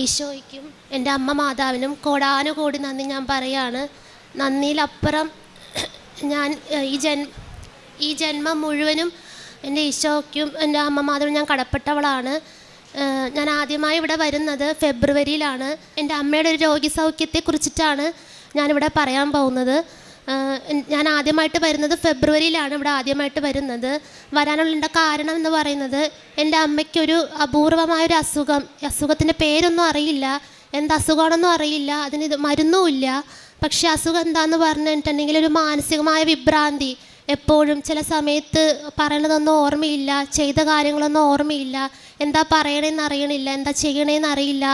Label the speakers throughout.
Speaker 1: ഈശോയ്ക്കും എൻ്റെ അമ്മ മാതാവിനും കോടാനുകോടി നന്ദി ഞാൻ പറയാണ്. നന്ദിയിലപ്പുറം ഞാൻ ഈ ജന്മം മുഴുവനും എൻ്റെ ഈശോയ്ക്കും എൻ്റെ അമ്മ മാതാവിനും ഞാൻ കടപ്പെട്ടവളാണ്. ഞാൻ ആദ്യമായി ഇവിടെ വരുന്നത് ഫെബ്രുവരിയിലാണ്. എൻ്റെ അമ്മയുടെ ഒരു രോഗസൗഖ്യത്തെക്കുറിച്ചിട്ടാണ് ഞാനിവിടെ പറയാൻ പോകുന്നത്. ഞാൻ ആദ്യമായിട്ട് വരുന്നത് ഫെബ്രുവരിയിലാണ് ഇവിടെ ആദ്യമായിട്ട് വരുന്നത്. വരാനുള്ള കാരണം എന്ന് പറയുന്നത് എൻ്റെ അമ്മയ്ക്കൊരു അപൂർവമായൊരു അസുഖത്തിൻ്റെ പേരൊന്നും അറിയില്ല, എന്ത് അസുഖമാണെന്നും അറിയില്ല, അതിന് മരുന്നുമില്ല. പക്ഷേ അസുഖം എന്താണെന്ന് പറഞ്ഞിട്ടുണ്ടെങ്കിൽ ഒരു മാനസികമായ വിഭ്രാന്തി, എപ്പോഴും ചില സമയത്ത് പറയണതൊന്നും ഓർമ്മയില്ല, ചെയ്ത കാര്യങ്ങളൊന്നും ഓർമ്മയില്ല, എന്താ പറയണേന്ന് അറിയണില്ല, എന്താ ചെയ്യണേന്ന് അറിയില്ല,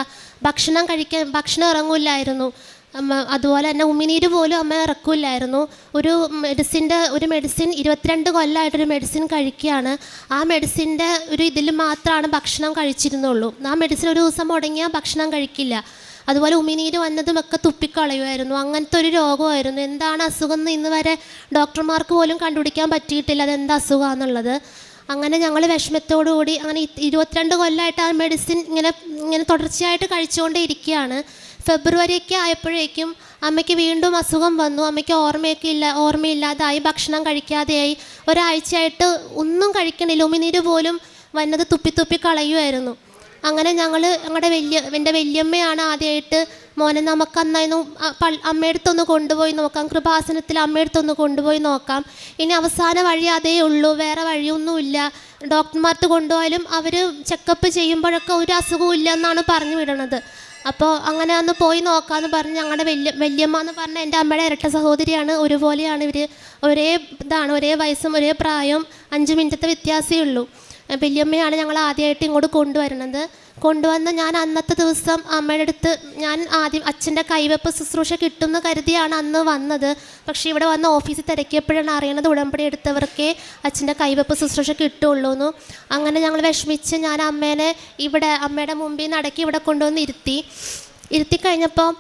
Speaker 1: ഭക്ഷണം ഇറങ്ങില്ലായിരുന്നു. അതുപോലെ തന്നെ ഉമിനീര് പോലും അമ്മ ഇറക്കില്ലായിരുന്നു. ഒരു മെഡിസിൻ 22 കൊല്ലമായിട്ടൊരു മെഡിസിൻ കഴിക്കുകയാണ്. ആ മെഡിസിൻ്റെ ഒരു ഇതിൽ മാത്രമാണ് ഭക്ഷണം കഴിച്ചിരുന്നുള്ളൂ. ആ മെഡിസിൻ ഒരു ദിവസം മുടങ്ങിയാൽ ഭക്ഷണം കഴിക്കില്ല. അതുപോലെ ഉമിനീര് വന്നതും ഒക്കെ തുപ്പിക്കളയുമായിരുന്നു. അങ്ങനത്തെ ഒരു രോഗമായിരുന്നു. എന്താണ് അസുഖം എന്ന് ഇന്ന് വരെ ഡോക്ടർമാർക്ക് പോലും കണ്ടുപിടിക്കാൻ പറ്റിയിട്ടില്ല അതെന്താ അസുഖമാണെന്നുള്ളത്. അങ്ങനെ ഞങ്ങൾ വിഷമത്തോടുകൂടി അങ്ങനെ 22 കൊല്ലമായിട്ട് ആ മെഡിസിൻ ഇങ്ങനെ തുടർച്ചയായിട്ട് കഴിച്ചുകൊണ്ടേ ഇരിക്കുകയാണ്. ഫെബ്രുവരിയൊക്കെ ആയപ്പോഴേക്കും അമ്മയ്ക്ക് വീണ്ടും അസുഖം വന്നു. അമ്മയ്ക്ക് ഓർമ്മയില്ലാതായി, ഭക്ഷണം കഴിക്കാതെയായി. ഒരാഴ്ചയായിട്ട് ഒന്നും കഴിക്കണില്ല, ഉമിനീര് പോലും വന്നത് തുപ്പി കളയുമായിരുന്നു. അങ്ങനെ എൻ്റെ വല്യമ്മയാണ് ആദ്യമായിട്ട് മോനെ നമുക്ക് അന്നായിരുന്നു അമ്മയടുത്തൊന്ന് കൊണ്ടുപോയി നോക്കാം, കൃപാസനത്തിൽ അമ്മയടുത്തൊന്ന് കൊണ്ടുപോയി നോക്കാം, ഇനി അവസാന വഴി അതേ ഉള്ളൂ, വേറെ വഴിയൊന്നുമില്ല, ഡോക്ടർമാർക്ക് കൊണ്ടുപോയാലും അവർ ചെക്കപ്പ് ചെയ്യുമ്പോഴൊക്കെ ഒരു അസുഖവും ഇല്ല എന്നാണ് പറഞ്ഞു വിടണത്. അപ്പോൾ അങ്ങനെ ഒന്ന് പോയി നോക്കാമെന്ന് പറഞ്ഞ് ഞങ്ങളുടെ വല്യമ്മ എന്ന് പറഞ്ഞാൽ എൻ്റെ അമ്മയുടെ ഇരട്ട സഹോദരിയാണ്. ഒരുപോലെയാണ് ഇവർ, ഒരേ വയസ്സും ഒരേ പ്രായവും 5 മിനിറ്റത്തെ വ്യത്യാസമേ ഉള്ളൂ. വല്യമ്മയാണ് ഞങ്ങൾ ആദ്യമായിട്ട് ഇങ്ങോട്ട് കൊണ്ടുവന്ന് ഞാൻ അന്നത്തെ ദിവസം അമ്മയുടെ അടുത്ത് ഞാൻ ആദ്യം അച്ഛൻ്റെ കൈവെപ്പ് ശുശ്രൂഷ കിട്ടുമെന്ന് കരുതിയാണ് അന്ന് വന്നത്. പക്ഷേ ഇവിടെ വന്ന് ഓഫീസിൽ തിരക്കിയപ്പോഴാണ് അറിയണത് ഉടമ്പടി എടുത്തവർക്കേ അച്ഛൻ്റെ കൈവെപ്പ് ശുശ്രൂഷ കിട്ടുള്ളൂ എന്ന്. അങ്ങനെ ഞങ്ങൾ വിഷമിച്ച് ഞാൻ അമ്മയുടെ മുമ്പിൽ നിന്ന് അടക്കി ഇവിടെ കൊണ്ടുവന്ന് ഇരുത്തി കഴിഞ്ഞപ്പോൾ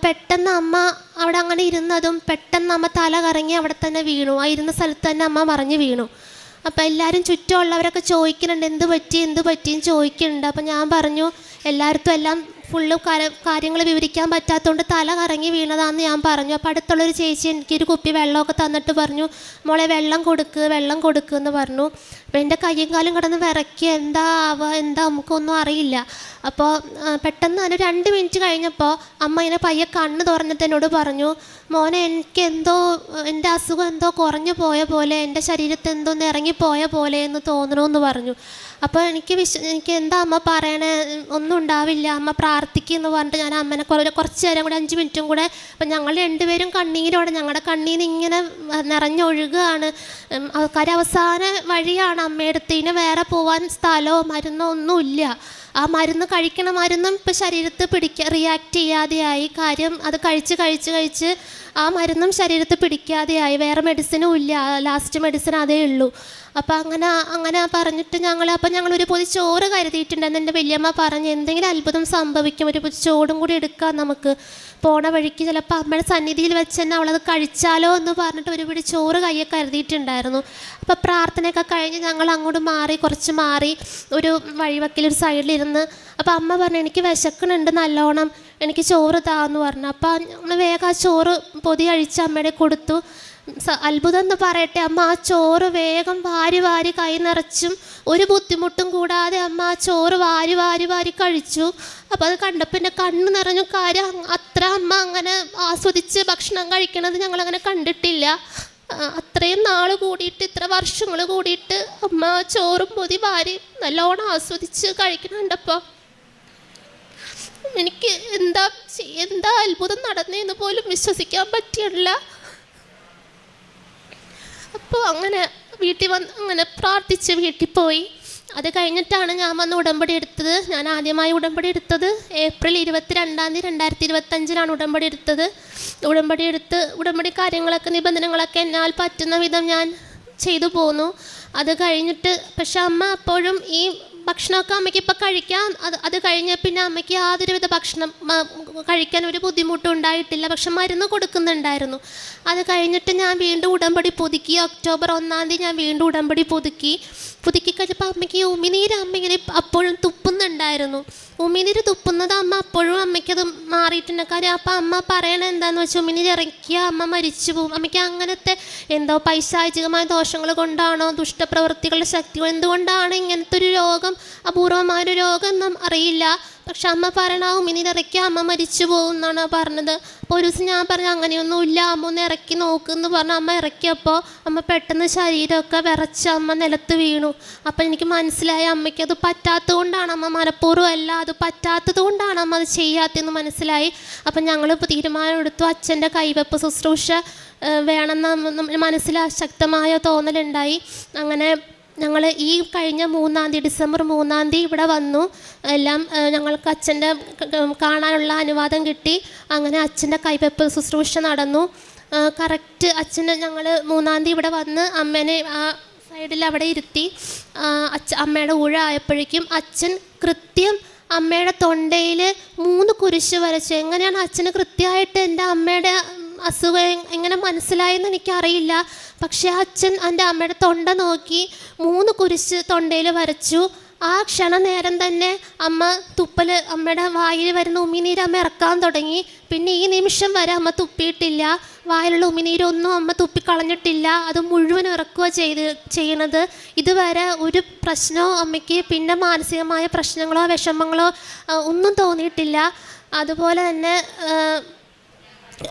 Speaker 1: പെട്ടെന്ന് അമ്മ അവിടെ അങ്ങനെ ഇരുന്നതും പെട്ടെന്ന് അമ്മ തല കറങ്ങി അവിടെ തന്നെ വീണു. ആ ഇരുന്ന സ്ഥലത്ത് തന്നെ അമ്മ മറിഞ്ഞ് വീണു. അപ്പോൾ എല്ലാവരും ചുറ്റുമുള്ളവരൊക്കെ ചോദിക്കുന്നുണ്ട് എന്ത് പറ്റിയെന്ന് ചോദിക്കുന്നുണ്ട്. അപ്പോൾ ഞാൻ പറഞ്ഞു എല്ലായിടത്തും എല്ലാം ഫുള്ള് കാര്യങ്ങൾ വിവരിക്കാൻ പറ്റാത്തതുകൊണ്ട് തല കറങ്ങി വീണതാണെന്ന് ഞാൻ പറഞ്ഞു. അപ്പോൾ അടുത്തുള്ളൊരു ചേച്ചി എനിക്കൊരു കുപ്പി വെള്ളമൊക്കെ തന്നിട്ട് പറഞ്ഞു മോളെ വെള്ളം കൊടുക്കുക എന്ന് പറഞ്ഞു. അപ്പോൾ എൻ്റെ കയ്യും കാലും കിടന്ന് വിറയ്ക്കുക, എന്താ നമുക്കൊന്നും അറിയില്ല. അപ്പോൾ പെട്ടെന്ന് തന്നെ 2 മിനിറ്റ് കഴിഞ്ഞപ്പോൾ അമ്മ ഇങ്ങനെ പയ്യെ കണ്ണ് തുറന്നിട്ട് എന്നോട് പറഞ്ഞു മോനെ എൻ്റെ അസുഖം എന്തോ കുറഞ്ഞു പോയ പോലെ, എൻ്റെ ശരീരത്തിൽ എന്തോന്ന് ഇറങ്ങിപ്പോയ പോലെ എന്ന് തോന്നണമെന്ന് പറഞ്ഞു. അപ്പോൾ എനിക്ക് എന്താ അമ്മ പറയണേ, ഒന്നും ഉണ്ടാവില്ല, അമ്മ പ്രാർത്ഥിക്കുമെന്ന് പറഞ്ഞിട്ട് ഞാൻ അമ്മനെ കുറച്ച് നേരം കൂടെ 5 മിനിറ്റും കൂടെ. അപ്പം ഞങ്ങൾ 2 പേരും കണ്ണീരോടെ, ഞങ്ങളുടെ കണ്ണീന്ന് ഇങ്ങനെ നിറഞ്ഞൊഴുകുകയാണ്. അവസാന വഴിയാണ് അമ്മയെടുത്ത്, ഇനി വേറെ പോകാൻ സ്ഥലമോ മരുന്നോ ഒന്നുമില്ല. ആ മരുന്ന് മരുന്നും ഇപ്പോൾ ശരീരത്തിൽ റിയാക്ട് ചെയ്യാതെയായി. കാര്യം അത് കഴിച്ച് ആ മരുന്നും ശരീരത്തിൽ പിടിക്കാതെയായി. വേറെ മെഡിസിനും ഇല്ല, ലാസ്റ്റ് മെഡിസിൻ അതേ ഉള്ളൂ. അപ്പോൾ അങ്ങനെ പറഞ്ഞിട്ട് ഞങ്ങളൊരു പൊതി ചോറ് കരുതിയിട്ടുണ്ടെന്ന് എൻ്റെ വല്യമ്മ പറഞ്ഞ് എന്തെങ്കിലും അത്ഭുതം സംഭവിക്കും, ഒരു പൊതി ചോറും കൂടി എടുക്കാം നമുക്ക്, പോണ വഴിക്ക് ചിലപ്പോൾ അമ്മയുടെ സന്നിധിയിൽ വെച്ച് തന്നെ അവളത് കഴിച്ചാലോ എന്ന് പറഞ്ഞിട്ട് ഒരു പിടി ചോറ് കയ്യെ കരുതിയിട്ടുണ്ടായിരുന്നു. അപ്പോൾ പ്രാർത്ഥനയൊക്കെ കഴിഞ്ഞ് ഞങ്ങൾ അങ്ങോട്ട് കുറച്ച് മാറി ഒരു വഴിവക്കിലൊരു സൈഡിലിരുന്ന്. അപ്പോൾ അമ്മ പറഞ്ഞു എനിക്ക് വിശക്കണുണ്ട് നല്ലോണം, എനിക്ക് ചോറ് താന്ന് പറഞ്ഞു. അപ്പോൾ നമ്മൾ വേഗം ആ ചോറ് പൊതി കഴിച്ച് അമ്മയുടെ കൊടുത്തു. അത്ഭുതം എന്ന് പറയട്ടെ, അമ്മ ആ ചോറ് വേഗം വാരി കൈ നിറച്ചും ഒരു ബുദ്ധിമുട്ടും കൂടാതെ അമ്മ ആ ചോറ് വാരി കഴിച്ചു. അപ്പോൾ അത് കണ്ടപ്പോൾ എൻ്റെ കണ്ണ് നിറഞ്ഞു. കാര്യം അത്ര അമ്മ അങ്ങനെ ആസ്വദിച്ച് ഭക്ഷണം കഴിക്കണത് ഞങ്ങളങ്ങനെ കണ്ടിട്ടില്ല. അത്രയും നാൾ കൂടിയിട്ട്, ഇത്ര വർഷങ്ങൾ കൂടിയിട്ട് അമ്മ ചോറും പൊതി വാരി നല്ലോണം ആസ്വദിച്ച് കഴിക്കണുണ്ടപ്പോൾ എനിക്ക് എന്താ അത്ഭുതം നടന്നതെന്ന് പോലും വിശ്വസിക്കാൻ പറ്റില്ല. അപ്പോൾ അങ്ങനെ അങ്ങനെ പ്രാർത്ഥിച്ച് വീട്ടിൽ പോയി. അത് കഴിഞ്ഞിട്ടാണ് ഞാൻ വന്ന് ഉടമ്പടി എടുത്തത്. ഞാൻ ആദ്യമായി ഉടമ്പടി എടുത്തത് ഏപ്രിൽ 22 2025 ഉടമ്പടി എടുത്തത്. ഉടമ്പടി കാര്യങ്ങളൊക്കെ നിബന്ധനകളൊക്കെ എന്നാൽ പറ്റുന്ന വിധം ഞാൻ ചെയ്തു പോന്നു. അത് കഴിഞ്ഞിട്ട് പക്ഷെ അമ്മ അപ്പോഴും ഈ ഭക്ഷണമൊക്കെ അമ്മയ്ക്ക് ഇപ്പം കഴിക്കാം. അത് കഴിഞ്ഞ പിന്നെ അമ്മയ്ക്ക് യാതൊരുവിധ ഭക്ഷണം കഴിക്കാൻ ഒരു ബുദ്ധിമുട്ടും ഉണ്ടായിട്ടില്ല. പക്ഷെ മരുന്ന് കൊടുക്കുന്നുണ്ടായിരുന്നു. അത് കഴിഞ്ഞിട്ട് ഞാൻ വീണ്ടും ഉടമ്പടി പുതുക്കി. ഒക്ടോബർ 1 ഞാൻ വീണ്ടും ഉടമ്പടി പുതുക്കി കഴിഞ്ഞപ്പോൾ അമ്മയ്ക്ക് ഉമിനീര് അമ്മ ഇങ്ങനെ അപ്പോഴും തുപ്പുന്നുണ്ടായിരുന്നു. ഉമിനീര് തുപ്പുന്നത് അമ്മ അമ്മയ്ക്കത് മാറിയിട്ടുണ്ട്. കാര്യം അപ്പം അമ്മ പറയണത് എന്താണെന്ന് വെച്ചാൽ ഉമിനീര് ഇറക്കിയാൽ അമ്മ മരിച്ചു പോകും. അമ്മയ്ക്ക് അങ്ങനത്തെ എന്തോ പൈശാചികമായ ദോഷങ്ങൾ കൊണ്ടാണോ ദുഷ്ടപ്രവൃത്തികളുടെ ശക്തികൾ എന്തുകൊണ്ടാണ് ഇങ്ങനത്തെ ഒരു രോഗം, അപൂർവമായൊരു രോഗം എന്നും അറിയില്ല. പക്ഷെ അമ്മ പറയണ ആ ഉമിനീര് ഇറക്കിയാൽ അമ്മ മരിച്ചു പോകും എന്നാണ് പറഞ്ഞത്. അപ്പോൾ ഒരു ദിവസം ഞാൻ പറഞ്ഞു അങ്ങനെയൊന്നും ഇല്ല, അമ്മ ഒന്ന് ഇറക്കി നോക്കുമെന്ന് പറഞ്ഞ് അമ്മ ഇറക്കിയപ്പോൾ അമ്മ പെട്ടെന്ന് ശരീരമൊക്കെ വിറച്ച് അമ്മ നിലത്ത് വീണു. അപ്പം എനിക്ക് മനസ്സിലായി അമ്മയ്ക്ക് അത് പറ്റാത്തത് കൊണ്ടാണ്, അമ്മ മനഃപൂർവ്വം അല്ല, അത് പറ്റാത്തത് കൊണ്ടാണ് അമ്മ അത് ചെയ്യാത്തതെന്ന് മനസ്സിലായി. അപ്പം ഞങ്ങളിപ്പോൾ തീരുമാനമെടുത്തു അച്ഛൻ്റെ കൈവെപ്പ് ശുശ്രൂഷ വേണമെന്ന് മനസ്സിൽ ശക്തമായ തോന്നലുണ്ടായി. അങ്ങനെ ഞങ്ങൾ ഈ കഴിഞ്ഞ 3-ാം തീയതി ഡിസംബർ 3-ാം തീയതി ഇവിടെ വന്നു. എല്ലാം ഞങ്ങൾക്ക് അച്ഛൻ്റെ കാണാനുള്ള അനുവാദം കിട്ടി. അങ്ങനെ അച്ഛൻ്റെ കൈവെപ്പ് ശുശ്രൂഷ നടന്നു. കറക്റ്റ് അച്ഛന് ഞങ്ങൾ 3-ാം തീയതി ഇവിടെ വന്ന് അമ്മേനെ ആ സൈഡിൽ അവിടെ ഇരുത്തി. അമ്മയുടെ ഊഴായപ്പോഴേക്കും അച്ഛൻ കൃത്യം അമ്മയുടെ തൊണ്ടയിൽ 3 കുരിശ് വരച്ചു. എങ്ങനെയാണ് അച്ഛന് കൃത്യമായിട്ട് എൻ്റെ അമ്മയുടെ അസുഖം എങ്ങനെ മനസ്സിലായെന്ന് എനിക്കറിയില്ല. പക്ഷേ അച്ഛൻ എൻ്റെ അമ്മയുടെ തൊണ്ട നോക്കി 3 കുരിശ് തൊണ്ടയിൽ വരച്ചു. ആ ക്ഷണനേരം തന്നെ അമ്മ തുപ്പൽ, അമ്മയുടെ വായിൽ വരുന്ന ഉമിനീര് അമ്മ ഇറക്കാൻ തുടങ്ങി. പിന്നെ ഈ നിമിഷം വരെ അമ്മ തുപ്പിയിട്ടില്ല. വായിലുള്ള ഉമിനീരൊന്നും അമ്മ തുപ്പിക്കളഞ്ഞിട്ടില്ല. അത് മുഴുവൻ ഇറക്കുക ചെയ്യണത്. ഇതുവരെ ഒരു പ്രശ്നമോ അമ്മയ്ക്ക് പിന്നെ മാനസികമായ പ്രശ്നങ്ങളോ വിഷമങ്ങളോ ഒന്നും തോന്നിയിട്ടില്ല. അതുപോലെ തന്നെ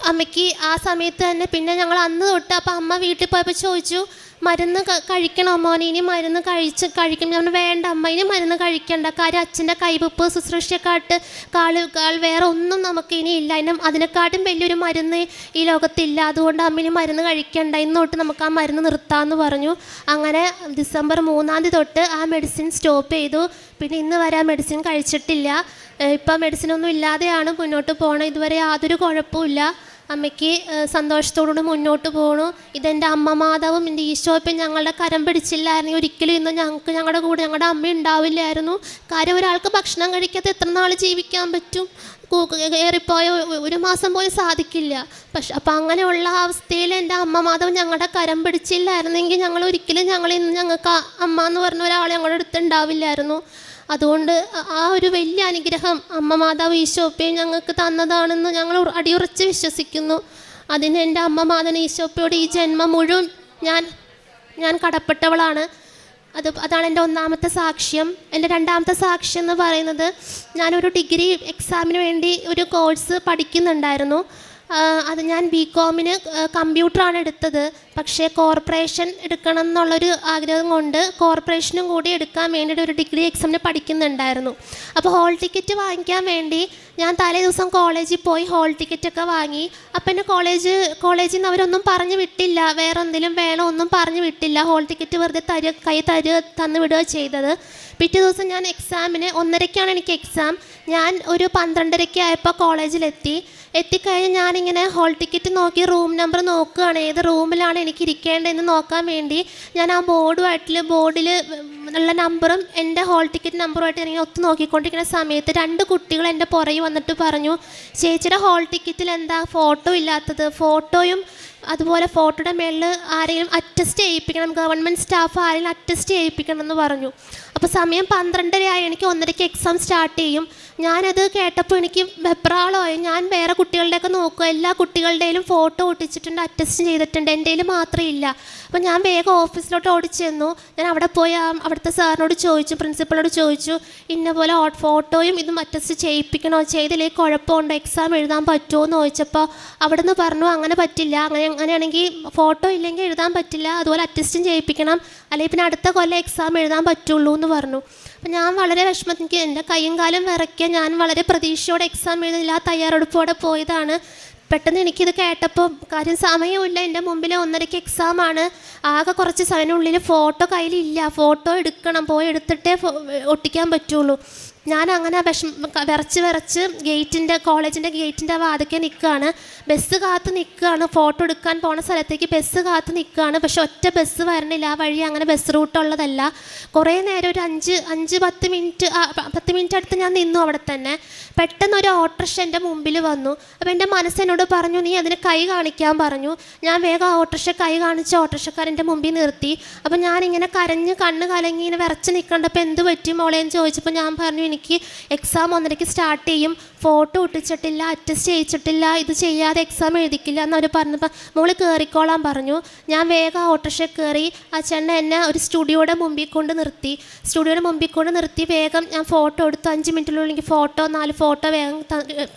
Speaker 1: അമ്മയ്ക്ക് ആ സമയത്ത് തന്നെ പിന്നെ ഞങ്ങൾ അന്ന് തൊട്ട് അപ്പം അമ്മ വീട്ടിൽ പോയപ്പോൾ ചോദിച്ചു മരുന്ന് കഴിക്കണോ മോനെ, ഇനി മരുന്ന് കഴിക്കും. ഞാൻ വേണ്ട അമ്മ, ഇനി മരുന്ന് കഴിക്കണ്ട. കാര്യം അച്ഛൻ്റെ കൈവെപ്പ് ശുശ്രൂഷയെക്കാട്ട് കാൾ വേറെ ഒന്നും നമുക്ക് ഇനി ഇല്ല. അതിനെക്കാട്ടും വലിയൊരു മരുന്ന് ഈ ലോകത്തില്ല. അതുകൊണ്ട് അമ്മ ഇനി മരുന്ന് കഴിക്കണ്ട, ഇന്ന് തൊട്ട് നമുക്ക് ആ മരുന്ന് നിർത്താമെന്ന് പറഞ്ഞു. അങ്ങനെ ഡിസംബർ 3-ാം തീയതി തൊട്ട് ആ മെഡിസിൻ സ്റ്റോപ്പ് ചെയ്തു. പിന്നെ ഇന്ന് വരെ ആ മെഡിസിൻ കഴിച്ചിട്ടില്ല. ഇപ്പം മെഡിസിനൊന്നും ഇല്ലാതെയാണ് മുന്നോട്ട് പോകണം. ഇതുവരെ യാതൊരു കുഴപ്പമില്ല. അമ്മയ്ക്ക് സന്തോഷത്തോടുകൂടി മുന്നോട്ട് പോകണു. ഇതെൻ്റെ അമ്മ മാതാവും എൻ്റെ ഈശോ ഇപ്പം ഞങ്ങളുടെ കരം പിടിച്ചില്ലായിരുന്നു ഒരിക്കലും ഇന്ന് ഞങ്ങളുടെ കൂടെ ഞങ്ങളുടെ അമ്മ ഉണ്ടാവില്ലായിരുന്നു. കാര്യം ഒരാൾക്ക് ഭക്ഷണം കഴിക്കാതെ എത്ര നാൾ ജീവിക്കാൻ പറ്റും? ഏറിപ്പോയ 1 മാസം പോലും സാധിക്കില്ല. പക്ഷെ അപ്പം അങ്ങനെയുള്ള അവസ്ഥയിൽ എൻ്റെ അമ്മ മാതാവ് ഞങ്ങളുടെ കരം പിടിച്ചില്ലായിരുന്നെങ്കിൽ ഞങ്ങൾ ഒരിക്കലും ഇന്ന് ഞങ്ങൾക്ക് അമ്മ എന്ന് പറഞ്ഞ ഒരാൾ ഞങ്ങളുടെ അടുത്ത് ഉണ്ടാവില്ലായിരുന്നു. അതുകൊണ്ട് ആ ഒരു വലിയ അനുഗ്രഹം അമ്മ മാതാവ് ഈശോപ്പയും ഞങ്ങൾക്ക് തന്നതാണെന്ന് ഞങ്ങൾ അടിയുറച്ച് വിശ്വസിക്കുന്നു. അതിന് എൻ്റെ അമ്മ മാതാവ് ഈശോപ്പയോട് ഈ ജന്മം മുഴുവൻ ഞാൻ കടപ്പെട്ടവളാണ്. അതാണ് എൻ്റെ 1-ാമത്തെ സാക്ഷ്യം. എൻ്റെ 2-ാമത്തെ സാക്ഷ്യം എന്ന് പറയുന്നത്, ഞാനൊരു ഡിഗ്രി എക്സാമിന് വേണ്ടി ഒരു കോഴ്സ് പഠിക്കുന്നുണ്ടായിരുന്നു. അത് ഞാൻ ബികോമിന് കമ്പ്യൂട്ടറാണ് എടുത്തത്. പക്ഷേ കോർപ്പറേഷൻ എടുക്കണം എന്നുള്ളൊരു ആഗ്രഹം കൊണ്ട് കോർപ്പറേഷനും കൂടി എടുക്കാൻ വേണ്ടിയിട്ട് ഒരു ഡിഗ്രി എക്സാമിന് പഠിക്കുന്നുണ്ടായിരുന്നു. അപ്പോൾ ഹോൾ ടിക്കറ്റ് വാങ്ങിക്കാൻ വേണ്ടി ഞാൻ തലേ ദിവസം കോളേജിൽ പോയി ഹോൾ ടിക്കറ്റൊക്കെ വാങ്ങി. അപ്പം എന്നെ കോളേജിൽ നിന്ന് അവരൊന്നും പറഞ്ഞു വിട്ടില്ല, വേറെ എന്തെങ്കിലും വേണോ ഒന്നും പറഞ്ഞു വിട്ടില്ല. ഹോൾ ടിക്കറ്റ് വെറുതെ തന്നു വിടുക ചെയ്തത്. പിറ്റേ ദിവസം ഞാൻ എക്സാമിന് 1:30-ക്കാണ് എനിക്ക് എക്സാം. ഞാൻ ഒരു 12:30 ആയപ്പോൾ എത്തിക്കഴിഞ്ഞ് ഞാനിങ്ങനെ ഹോൾ ടിക്കറ്റ് നോക്കി റൂം നമ്പർ നോക്കുകയാണ്, ഏത് റൂമിലാണ് എനിക്ക് ഇരിക്കേണ്ടതെന്ന് നോക്കാൻ വേണ്ടി. ഞാൻ ആ ബോർഡിൽ ഉള്ള നമ്പറും എൻ്റെ ഹോൾ ടിക്കറ്റ് നമ്പറുമായിട്ട് ഇങ്ങനെ ഒത്തു നോക്കിക്കൊണ്ടിരിക്കുന്ന സമയത്ത് 2 കുട്ടികൾ എൻ്റെ പുറകെ വന്നിട്ട് പറഞ്ഞു, ചേച്ചിയുടെ ഹോൾ ടിക്കറ്റിൽ എന്താ ഫോട്ടോ ഇല്ലാത്തത്? ഫോട്ടോയും അതുപോലെ ഫോട്ടോയുടെ മേളിൽ ആരെങ്കിലും അറ്റസ്റ്റ് ചെയ്യിപ്പിക്കണം, ഗവൺമെൻറ് സ്റ്റാഫ് ആരെങ്കിലും അറ്റസ്റ്റ് ചെയ്യിപ്പിക്കണം എന്ന് പറഞ്ഞു. അപ്പോൾ സമയം 12:30 ആയി. എനിക്ക് 1:30-ക്ക് എക്സാം സ്റ്റാർട്ട് ചെയ്യും. ഞാനത് കേട്ടപ്പോൾ എനിക്ക് വെപ്രാളമായി. ഞാൻ വേറെ കുട്ടികളുടെയൊക്കെ നോക്കുക, എല്ലാ കുട്ടികളുടെയും ഫോട്ടോ ഒട്ടിച്ചിട്ടുണ്ട്, അറ്റസ്റ്റ് ചെയ്തിട്ടുണ്ട്, എൻ്റെ കയ്യിൽ മാത്രമേ ഇല്ല. അപ്പോൾ ഞാൻ വേഗം ഓഫീസിലോട്ട് ഓടിച്ചെന്നു. ഞാൻ അവിടെ പോയി അവിടുത്തെ സാറിനോട് ചോദിച്ചു, പ്രിൻസിപ്പളിനോട് ചോദിച്ചു, ഇന്ന പോലെ ഫോട്ടോയും ഇതും അറ്റസ്റ്റ് ചെയ്യിപ്പിക്കണോ, ചെയ്തില്ലെങ്കിൽ കുഴപ്പമുണ്ടോ, എക്സാം എഴുതാൻ പറ്റുമോ എന്ന് ചോദിച്ചപ്പോൾ അവിടെ നിന്ന് പറഞ്ഞു അങ്ങനെ പറ്റില്ല, അങ്ങനെയാണെങ്കിൽ ഫോട്ടോ ഇല്ലെങ്കിൽ എഴുതാൻ പറ്റില്ല, അതുപോലെ അറ്റസ്റ്റും ചെയ്യിപ്പിക്കണം, അല്ലെങ്കിൽ പിന്നെ അടുത്ത കൊല്ലം എക്സാം എഴുതാൻ പറ്റുള്ളൂ എന്ന് പറഞ്ഞു. അപ്പം ഞാൻ വളരെ വിഷമത്തിൽ എൻ്റെ കൈയും കാലും വിറയ്ക്കുക. ഞാൻ വളരെ പ്രതീക്ഷയോടെ എക്സാം എഴുതില്ല, തയ്യാറെടുപ്പോടെ പോയതാണ്. പെട്ടെന്ന് എനിക്കിത് കേട്ടപ്പോൾ കാര്യം സമയമില്ല, എൻ്റെ മുമ്പിൽ 1:30-ക്ക് എക്സാമാണ്. ആകെ കുറച്ച് സമയത്തിനുള്ളിൽ ഫോട്ടോ കയ്യിലില്ല, ഫോട്ടോ എടുക്കണം, പോയി എടുത്തിട്ടേ ഒട്ടിക്കാൻ പറ്റുള്ളൂ. ഞാൻ അങ്ങനെ വിറച്ച് കോളേജിൻ്റെ ഗേറ്റിൻ്റെ വാതിൽക്കൽ നിൽക്കുകയാണ്. ബസ് കാത്ത് നിൽക്കുകയാണ്, ഫോട്ടോ എടുക്കാൻ പോണ സ്ഥലത്തേക്ക് ബസ് കാത്ത് നിൽക്കുകയാണ്. പക്ഷെ ഒറ്റ ബസ് വരണില്ല, ആ വഴി അങ്ങനെ ബസ് റൂട്ടുള്ളതല്ല. കുറേ നേരം ഒരു 5-10 മിനിറ്റ് അടുത്ത് ഞാൻ നിന്നു അവിടെ തന്നെ. പെട്ടെന്നൊരു ഓട്ടോറിക്ഷ എൻ്റെ മുമ്പിൽ വന്നു. അപ്പോൾ എൻ്റെ മനസ്സെന്നോട് പറഞ്ഞു, നീ അതിന് കൈ കാണിക്കാൻ പറഞ്ഞു. ഞാൻ വേഗം ആ ഓട്ടോറിക്ഷ കൈ കാണിച്ച് ഓട്ടോറിക്ഷക്കാരൻ്റെ മുമ്പിൽ നിർത്തി. അപ്പോൾ ഞാനിങ്ങനെ കരഞ്ഞ് കണ്ണ് കലങ്ങി ഇങ്ങനെ വിറച്ച് നിൽക്കണ്ടപ്പോൾ എന്ത് പറ്റി മോളേന്ന് ചോദിച്ചപ്പോൾ ഞാൻ പറഞ്ഞു, എനിക്ക് എക്സാം 1:30 സ്റ്റാർട്ട് ചെയ്യും, ഫോട്ടോ ഒട്ടിച്ചിട്ടില്ല, അറ്റസ്റ്റ് ചെയ്യിച്ചിട്ടില്ല, ഇത് ചെയ്യാതെ എക്സാം എഴുതിക്കില്ല എന്നവർ പറഞ്ഞപ്പോൾ മോള് കയറിക്കോളാൻ പറഞ്ഞു. ഞാൻ വേഗം ഓട്ടോറിക്ഷ കയറി. ആ ചേട്ടൻ എന്നെ ഒരു സ്റ്റുഡിയോയുടെ മുമ്പിൽ കൊണ്ട് നിർത്തി വേഗം ഞാൻ ഫോട്ടോ എടുത്തു. 5 മിനിറ്റിനുള്ളിൽ എനിക്ക് 4 ഫോട്ടോ വേഗം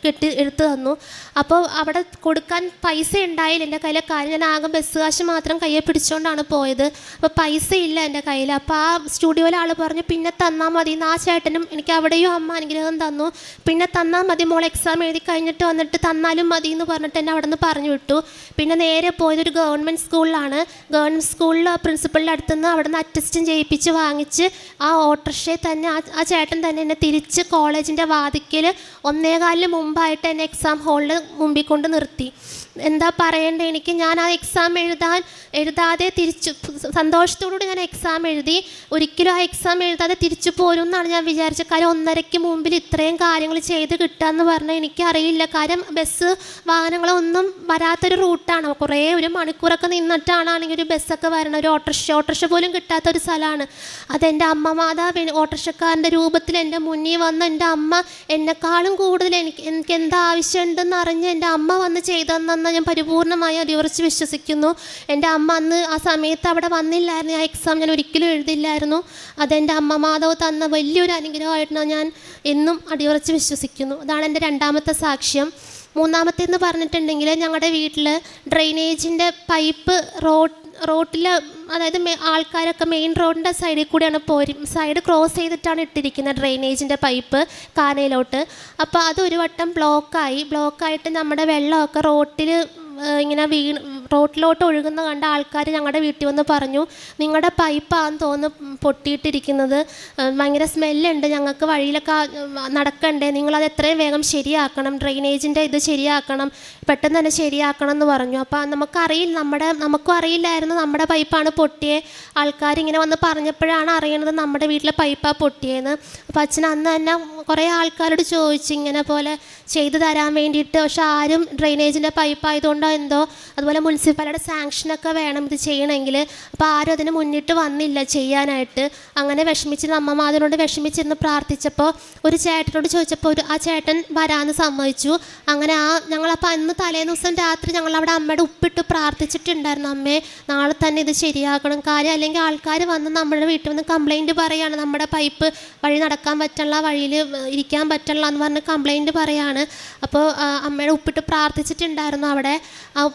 Speaker 1: എടുത്ത് തന്നു. അപ്പോൾ അവിടെ കൊടുക്കാൻ പൈസ ഉണ്ടായില്ല എൻ്റെ കയ്യിൽ. കാര്യം ഞാൻ ആകെ ബസ് കാശ് മാത്രം കയ്യിൽ പിടിച്ചുകൊണ്ടാണ് പോയത്. അപ്പോൾ പൈസ ഇല്ല എൻ്റെ കയ്യിൽ. അപ്പോൾ ആ സ്റ്റുഡിയോയിലെ ആൾ പറഞ്ഞു, പിന്നെ തന്നാൽ മതി. ആ ചേട്ടനും എനിക്ക് അവിടെയും അമ്മ അനുഗ്രഹം തന്നു. പിന്നെ തന്നാൽ മതി മോൾ, എക്സാം എഴുതി കഴിഞ്ഞിട്ട് വന്നിട്ട് തന്നാലും മതി എന്ന് പറഞ്ഞിട്ട് എന്നെ അവിടെ നിന്ന് പറഞ്ഞു വിട്ടു. പിന്നെ നേരെ പോയത് ഒരു ഗവൺമെൻറ് സ്കൂളിലാണ്. ഗവൺമെൻറ് സ്കൂളിൽ പ്രിൻസിപ്പളിൻ്റെ അടുത്ത് നിന്ന് അവിടെ നിന്ന് അറ്റസ്റ്റും ചെയ്യിപ്പിച്ച് വാങ്ങിച്ച് ആ ഓട്ടോറിക്ഷയെ തന്നെ ആ ചേട്ടൻ തന്നെ എന്നെ തിരിച്ച് കോളേജിൻ്റെ വാതിക്കൽ 1:15 മുമ്പായിട്ട് എന്നെ എക്സാം ഹാളിൽ മുമ്പിൽ കൊണ്ട് നിർത്തി. എന്താ പറയേണ്ടത് എനിക്ക്? ഞാൻ ആ എക്സാം എഴുതാതെ തിരിച്ചു സന്തോഷത്തോടുകൂടി ഞാൻ എക്സാം എഴുതി. ഒരിക്കലും ആ എക്സാം എഴുതാതെ തിരിച്ചു പോരും എന്നാണ് ഞാൻ വിചാരിച്ചത്. കാര്യം 1:30 മുമ്പിൽ ഇത്രയും കാര്യങ്ങൾ ചെയ്ത് കിട്ടുകയെന്ന് പറഞ്ഞാൽ എനിക്കറിയില്ല. കാര്യം ബസ് വാഹനങ്ങളൊന്നും വരാത്തൊരു റൂട്ടാണ്. കുറേ ഒരു മണിക്കൂറൊക്കെ നിന്നിട്ടാണെങ്കിൽ ഒരു ബസ്സൊക്കെ വരണം. ഒരു ഓട്ടോറിക്ഷ പോലും കിട്ടാത്തൊരു സ്ഥലമാണ്. അതെൻ്റെ അമ്മ മാതാവ് ഓട്ടോറിക്ഷക്കാരൻ്റെ രൂപത്തിൽ എൻ്റെ മുന്നിൽ വന്ന് എൻ്റെ അമ്മ എന്നെക്കാളും കൂടുതൽ എനിക്ക് എന്താ ആവശ്യമുണ്ടെന്ന് അറിഞ്ഞ് എൻ്റെ അമ്മ വന്ന് ചെയ്തെന്ന് ഞാൻ പരിപൂർണമായി അടിയുറച്ച് വിശ്വസിക്കുന്നു. എൻ്റെ അമ്മ അന്ന് ആ സമയത്ത് അവിടെ വന്നില്ലായിരുന്നു. ആ എക്സാം ഞാൻ ഒരിക്കലും എഴുതില്ലായിരുന്നു. അതെൻ്റെ അമ്മ മാതാവ് തന്ന വലിയൊരു അനുഗ്രഹമായിട്ടാണ് ഞാൻ എന്നും അടിയുറച്ച് വിശ്വസിക്കുന്നു. അതാണ് എൻ്റെ 2ാമത്തെ സാക്ഷ്യം. 3ാമത്തേന്ന് പറഞ്ഞിട്ടുണ്ടെങ്കിൽ, ഞങ്ങളുടെ വീട്ടിൽ ഡ്രെയിനേജിൻ്റെ പൈപ്പ് റോട്ടിൽ, അതായത് ആൾക്കാരൊക്കെ മെയിൻ റോഡിൻ്റെ സൈഡിൽ കൂടെയാണ് സൈഡ് ക്രോസ് ചെയ്തിട്ടാണ് ഇട്ടിരിക്കുന്നത് ഡ്രെയിനേജിൻ്റെ പൈപ്പ് കാനയിലോട്ട്. അപ്പോൾ അതൊരു വട്ടം ബ്ലോക്കായിട്ട് നമ്മുടെ വെള്ളമൊക്കെ ഇങ്ങനെ റോട്ടിലോട്ട് ഒഴുകുന്ന കണ്ട ആൾക്കാർ ഞങ്ങളുടെ വീട്ടിൽ വന്ന് പറഞ്ഞു, നിങ്ങളുടെ പൈപ്പാണെന്ന് തോന്നുന്നു പൊട്ടിയിട്ടിരിക്കുന്നത്, ഭയങ്കര സ്മെല്ലുണ്ട്, ഞങ്ങൾക്ക് വഴിയിലൊക്കെ നടക്കണ്ടേ, നിങ്ങളത് എത്രയും വേഗം ശരിയാക്കണം, ഡ്രെയിനേജിൻ്റെ ഇത് ശരിയാക്കണം, പെട്ടെന്ന് തന്നെ ശരിയാക്കണം എന്ന് പറഞ്ഞു. അപ്പോൾ നമുക്കും അറിയില്ലായിരുന്നു നമ്മുടെ പൈപ്പാണ് പൊട്ടിയത്. ആൾക്കാരിങ്ങനെ വന്ന് പറഞ്ഞപ്പോഴാണ് അറിയണത് നമ്മുടെ വീട്ടിലെ പൈപ്പാണ് പൊട്ടിയെന്ന്. അപ്പോൾ അച്ഛൻ അന്ന് തന്നെ കുറേ ആൾക്കാരോട് ചോദിച്ചു ഇങ്ങനെ പോലെ ചെയ്തു തരാൻ വേണ്ടിയിട്ട്. പക്ഷെ ആരും ഡ്രെയിനേജിൻ്റെ പൈപ്പായതുകൊണ്ടോ എന്തോ, അതുപോലെ മുനിസിപ്പാലിറ്റിയുടെ സാങ്ഷനൊക്കെ വേണം ഇത് ചെയ്യണമെങ്കിൽ, അപ്പോൾ ആരും അതിന് മുന്നിട്ട് വന്നില്ല ചെയ്യാനായിട്ട്. അങ്ങനെ അമ്മമാതിനോട് വിഷമിച്ചിരുന്ന് പ്രാർത്ഥിച്ചപ്പോൾ ഒരു ചേട്ടനോട് ചോദിച്ചപ്പോൾ ആ ചേട്ടൻ വരാമെന്ന് സമ്മതിച്ചു. അങ്ങനെ ഞങ്ങളപ്പോൾ അന്ന് തലേന്ന് ദിവസം രാത്രി ഞങ്ങളവിടെ അമ്മയുടെ ഉപ്പിട്ട് പ്രാർത്ഥിച്ചിട്ടുണ്ടായിരുന്നു, അമ്മേ നാളെ തന്നെ ഇത് ശരിയാക്കണം. കാര്യം അല്ലെങ്കിൽ ആൾക്കാർ വന്ന് നമ്മുടെ വീട്ടിൽ വന്ന് കംപ്ലൈൻറ്റ് പറയുകയാണ്, നമ്മുടെ പൈപ്പ് വഴി നടക്കാൻ പറ്റുള്ള, വഴിയിൽ ഇരിക്കാൻ പറ്റുള്ള എന്ന് പറഞ്ഞ് കംപ്ലൈൻറ്റ് പറയുകയാണ്. അപ്പോൾ അമ്മയുടെ ഉപ്പിട്ട് പ്രാർത്ഥിച്ചിട്ടുണ്ടായിരുന്നു അവിടെ.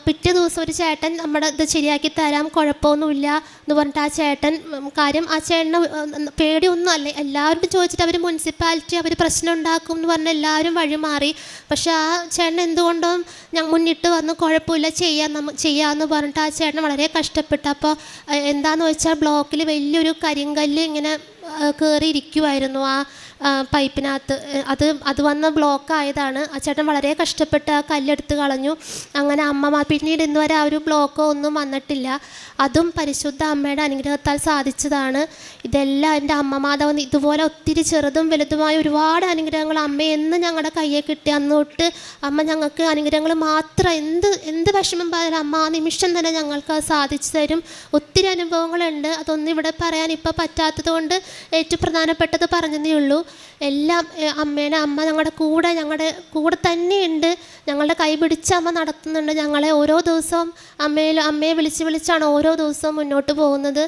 Speaker 1: പിറ്റേ ദിവസം ഒരു ചേട്ടൻ നമ്മുടെ ഇത് ശരിയാക്കി തരാം, കുഴപ്പമൊന്നുമില്ല എന്ന് പറഞ്ഞിട്ട് ആ ചേട്ടൻ, കാര്യം ആ ചേട്ടന് പേടിയൊന്നും അല്ല, എല്ലാവരോടും ചോദിച്ചിട്ട് അവർ മുനിസിപ്പാലിറ്റി അവർ പ്രശ്നം ഉണ്ടാക്കും എന്ന് പറഞ്ഞ് എല്ലാവരും വഴിമാറി. പക്ഷെ ആ ചേട്ടൻ എന്തുകൊണ്ടും മുന്നിട്ട് വന്ന് കുഴപ്പമില്ല ചെയ്യാമെന്ന് പറഞ്ഞിട്ട് ആ ചേട്ടൻ വളരെ കഷ്ടപ്പെട്ടു. അപ്പോൾ എന്താണെന്ന് വെച്ചാൽ ബ്ലോക്കിൽ വലിയൊരു കരിങ്കല്ല് ഇങ്ങനെ കയറിയിരിക്കുമായിരുന്നു ആ പൈപ്പിനകത്ത്. അത് വന്ന് ബ്ലോക്കായതാണ്. ആ ചേട്ടൻ വളരെ കഷ്ടപ്പെട്ട് ആ കല്ലെടുത്ത് കളഞ്ഞു. അങ്ങനെ പിന്നീട് ഇന്ന് വരെ ആ ഒരു ബ്ലോക്കോ ഒന്നും വന്നിട്ടില്ല. അതും പരിശുദ്ധ അമ്മയുടെ അനുഗ്രഹത്താൽ സാധിച്ചതാണ്. ഇതെല്ലാം എൻ്റെ അമ്മ മാതാവ് ഇതുപോലെ ഒത്തിരി ചെറുതും വലുതുമായ ഒരുപാട് അനുഗ്രഹങ്ങൾ അമ്മ എന്ന് ഞങ്ങളുടെ കയ്യെ കിട്ടി. അന്ന് തൊട്ട് അമ്മ ഞങ്ങൾക്ക് അനുഗ്രഹങ്ങൾ മാത്രം, എന്ത് വിഷമം പറയാനും അമ്മ ആ നിമിഷം തന്നെ ഞങ്ങൾക്ക് അത് സാധിച്ചു തരും. ഒത്തിരി അനുഭവങ്ങളുണ്ട്, അതൊന്നും ഇവിടെ പറയാൻ ഇപ്പോൾ പറ്റാത്തത് കൊണ്ട് ഏറ്റവും പ്രധാനപ്പെട്ടത് പറഞ്ഞതേ ഉള്ളൂ. എല്ലാം അമ്മ ഞങ്ങളുടെ കൂടെ തന്നെയുണ്ട്. ഞങ്ങളുടെ കൈ പിടിച്ച് അമ്മ നടത്തുന്നുണ്ട്. ഞങ്ങളെ ഓരോ ദിവസവും അമ്മയെ വിളിച്ചാണ് ഓരോ ദിവസവും മുന്നോട്ട് പോകുന്നത്.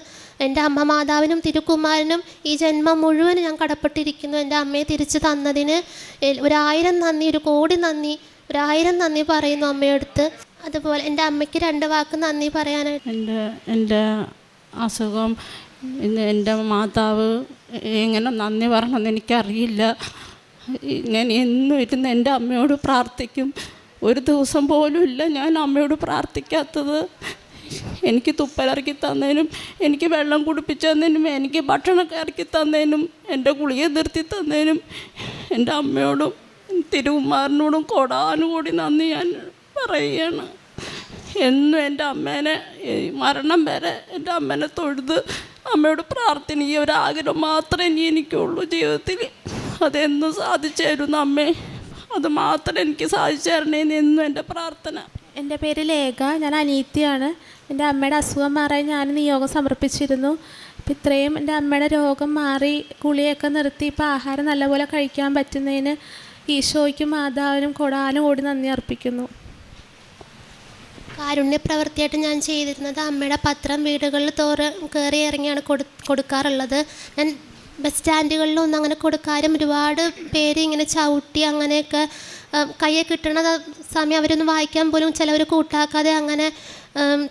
Speaker 1: എൻ്റെ അമ്മ മാതാവിനും തിരുക്കുമാരനും ഈ ജന്മം മുഴുവൻ ഞാൻ കടപ്പെട്ടിരിക്കുന്നു. എൻ്റെ അമ്മയെ തിരിച്ചു തന്നതിന് 1000 നന്ദി, 1 കോടി നന്ദി, 1000 നന്ദി പറയുന്നു അമ്മയെടുത്ത്. അതുപോലെ എൻ്റെ അമ്മയ്ക്ക് 2 വാക്ക് നന്ദി പറയാനായിട്ട്.
Speaker 2: എൻ്റെ അസുഖം എൻ്റെ മാതാവ് എങ്ങനെ നന്ദി പറയണമെന്ന് എനിക്കറിയില്ല. ഞാൻ എന്നും ഇരുന്ന് എൻ്റെ അമ്മയോട് പ്രാർത്ഥിക്കും. ഒരു ദിവസം പോലും ഇല്ല ഞാൻ അമ്മയോട് പ്രാർത്ഥിക്കാത്തത്. എനിക്ക് തുപ്പലിറക്കി തന്നതിനും, എനിക്ക് വെള്ളം കുടിപ്പിച്ചു തന്നതിനും, എനിക്ക് ഭക്ഷണമൊക്കെ ഇറക്കി തന്നതിനും, എൻ്റെ ഗുളിക നിർത്തി തന്നതിനും എൻ്റെ അമ്മയോടും തിരുകുമാരനോടും കോടാനുകൂടി നന്ദി ഞാൻ പറയുകയാണ്. എന്നും എൻ്റെ അമ്മേനെ മരണം വരെ എൻ്റെ അമ്മേനെ തൊഴുത് അമ്മയോട് പ്രാർത്ഥന ഒരാഗ്രഹം മാത്രമേ എനിക്കുള്ളൂ ജീവിതത്തിൽ. അതെന്നും സാധിച്ചു തരുന്ന അമ്മേ, അത് മാത്രം എനിക്ക് സാധിച്ചു തരണേന്ന് എന്നും എൻ്റെ പ്രാർത്ഥന.
Speaker 3: എൻ്റെ പേര് ലേഖ, ഞാൻ അനീത്തിയാണ്. എൻ്റെ അമ്മയുടെ അസുഖം മാറാൻ ഞാൻ നിയോഗം സമർപ്പിച്ചിരുന്നു. ഇപ്പം ഇത്രയും എൻ്റെ അമ്മയുടെ രോഗം മാറി ഗുളിയൊക്കെ നിർത്തി ഇപ്പോൾ ആഹാരം നല്ലപോലെ കഴിക്കാൻ പറ്റുന്നതിന് ഈശോയ്ക്കും മാതാവിനും കോടാനുകോടി നന്ദി അർപ്പിക്കുന്നു.
Speaker 1: കാരുണ്യ പ്രവൃത്തിയായിട്ട് ഞാൻ ചെയ്തിരുന്നത് അമ്മയുടെ പത്രം വീടുകളിൽ കയറി ഇറങ്ങിയാണ് കൊടുക്കാറുള്ളത്. ഞാൻ ബസ് സ്റ്റാൻഡുകളിലൊന്നും അങ്ങനെ കൊടുക്കാനും ഒരുപാട് പേര് ഇങ്ങനെ ചവിട്ടി അങ്ങനെയൊക്കെ കയ്യെ കിട്ടണ സമയം അവരൊന്നും വായിക്കാൻ പോലും ചിലവർ കൂട്ടാക്കാതെ അങ്ങനെ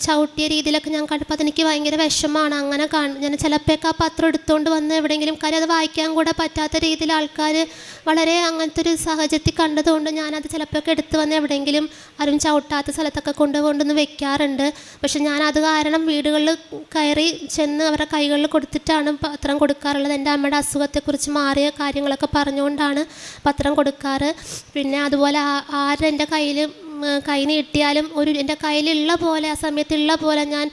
Speaker 1: ചവിട്ടിയ രീതിയിലൊക്കെ ഞാൻ കണ്ടപ്പോൾ അതെനിക്ക് ഭയങ്കര വിഷമമാണ്. അങ്ങനെ ഞാൻ ചിലപ്പോഴൊക്കെ ആ പത്രം എടുത്തുകൊണ്ട് വന്ന് എവിടെയെങ്കിലും കാര്യം അത് വായിക്കാൻ കൂടെ പറ്റാത്ത രീതിയിൽ ആൾക്കാർ വളരെ അങ്ങനത്തെ ഒരു സാഹചര്യത്തിൽ കണ്ടതുകൊണ്ട് ഞാനത് ചിലപ്പോഴൊക്കെ എടുത്ത് വന്ന് എവിടെയെങ്കിലും ആരും ചവിട്ടാത്ത സ്ഥലത്തൊക്കെ കൊണ്ടുകൊണ്ടൊന്ന് വെക്കാറുണ്ട്. പക്ഷെ ഞാനത് കാരണം വീടുകളിൽ കയറി ചെന്ന് അവരുടെ കൈകളിൽ കൊടുത്തിട്ടാണ് പത്രം കൊടുക്കാറുള്ളത്. എൻ്റെ അമ്മയുടെ അസുഖത്തെക്കുറിച്ച് മാറിയ കാര്യങ്ങളൊക്കെ പറഞ്ഞുകൊണ്ടാണ് പത്രം കൊടുക്കാറ്. പിന്നെ അതുപോലെ ആരെൻ്റെ കൈ നീട്ടിയാലും എൻ്റെ കയ്യിലുള്ള പോലെ ആ സമയത്തുള്ള പോലെ ഞാൻ